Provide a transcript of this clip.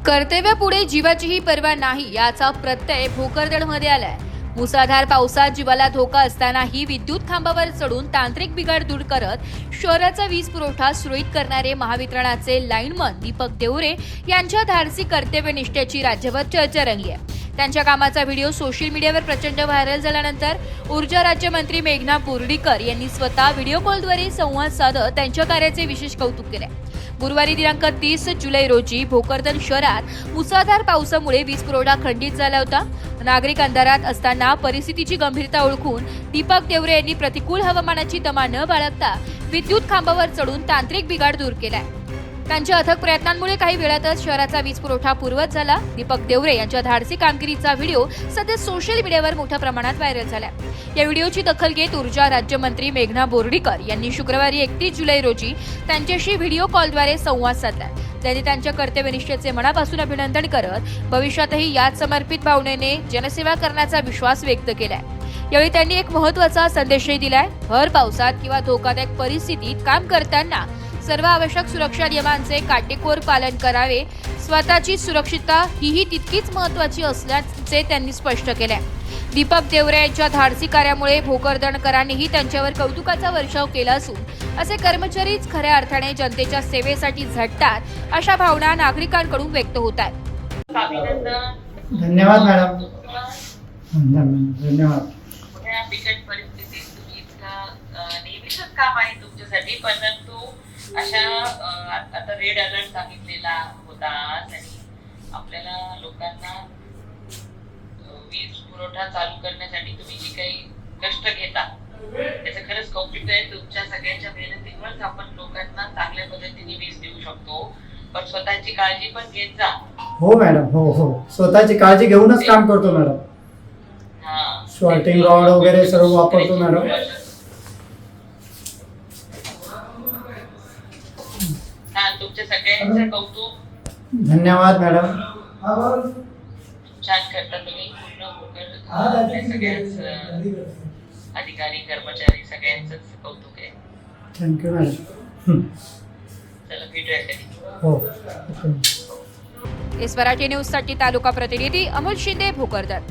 कर्तव्यापुढे जीवाचीही पर्वा नाही याचा प्रत्यय भोकरदनमध्ये आलाय। मुसळधार पावसात जीवाला धोका असतानाही विद्युत खांबावर चढून तांत्रिक बिघाड दूर करत शहराचा वीज पुरवठा सुरळीत करणारे महावितरणाचे लाईनमन दीपक देवरे यांच्या धाडसी कर्तव्यनिष्ठेची राज्यभर चर्चा रंगली आहे। त्यांच्या कामाचा व्हिडिओ सोशल मीडियावर प्रचंड व्हायरल झाल्यानंतर ऊर्जा राज्यमंत्री मेघना बोर्डीकर यांनी स्वतः व्हिडिओ कॉलद्वारे संवाद साधत त्यांच्या कार्याचे विशेष कौतुक केले। गुरुवारी दिनांक 30 जुलै रोजी भोकरदन शहरात मुसळधार पावसामुळे वीज पुरवठा खंडित झाला होता। नागरिक अंधारात असताना परिस्थितीची गंभीरता ओळखून दीपक देवरे यांनी प्रतिकूल हवामानाची तमा न बाळगता विद्युत खांबावर चढून तांत्रिक बिघाड दूर केलाय। त्यांच्या अथक प्रयत्नांमुळे काही वेळातच शहराचा वीज पुरवठा पूर्ववत झाला। दीपक देवरे यांच्या धाडसी कामगिरीचा व्हिडिओ सध्या सोशल मीडियावर मोठ्या प्रमाणात व्हायरल झालाय। या व्हिडिओची दखल घेत ऊर्जा राज्यमंत्री मेघना बोर्डीकर यांनी शुक्रवारी 31 जुलै रोजी त्यांच्याशी व्हिडिओ कॉलद्वारे संवाद साधला। त्यांनी त्यांच्या कर्तव्यनिष्ठेचे मनापासून अभिनंदन करत भविष्यातही याच समर्पित भावनेने जनसेवा करण्याचा विश्वास व्यक्त केलाय। यावेळी त्यांनी एक महत्त्वाचा संदेशही दिलाय। भर पावसात किंवा धोकादायक परिस्थितीत काम करताना सर्व आवश्यक सुरक्षा नियमांचे काटेकोर पालन करावे। स्वतःची सुरक्षितता ही तितकीच महत्त्वाची असल्याचे त्यांनी स्पष्ट केले। दीपक देवरे यांच्या धाडसी कार्यामुळे भोकरदनकरांनीही त्यांच्यावर कौतुकाचा वर्षाव केला असून असे कर्मचारीच खऱ्या अर्थाने जनतेच्या सेवेसाठी झटतात अशा भावना नागरिकांकडून व्यक्त होत आहेत। धन्यवाद मॅडम। धन्यवाद। बिकट परिस्थितीत तुम्ही नेहमीच काम आहे तुमच्यासाठी, परंतु अशा आता रेड अलर्ट सांगितलेला होता आणि आपल्याला लोकांना वीज पुरवठा चालू करण्यासाठी तुम्ही जी काही कष्ट घेता त्याचं खरंच कौतुक आहे। तुमच्या सगळ्यांच्या मेहनतीमुळेच आपण लोकांना चांगल्या पद्धतीने वीज देऊ शकतो, पण स्वतःची काळजी पण घेत जा। हो मॅडम, हो हो, स्वतःची काळजी घेऊनच काम करतो मॅडम। शॉर्टिंग रॉड वगैरे सर्व वापरतो मॅडम। तुमच्या सगळ्यांचं कौतुक। धन्यवाद मॅडम। छान करता तुम्ही। पूर्ण सगळ्याच अधिकारी कर्मचारी सगळ्यांचंच कौतुक आहे। Thank you madam. चला भेटूया कधी। हो। मराठी न्यूज साठी तालुका प्रतिनिधी अमोल शिंदे, भोकरदन।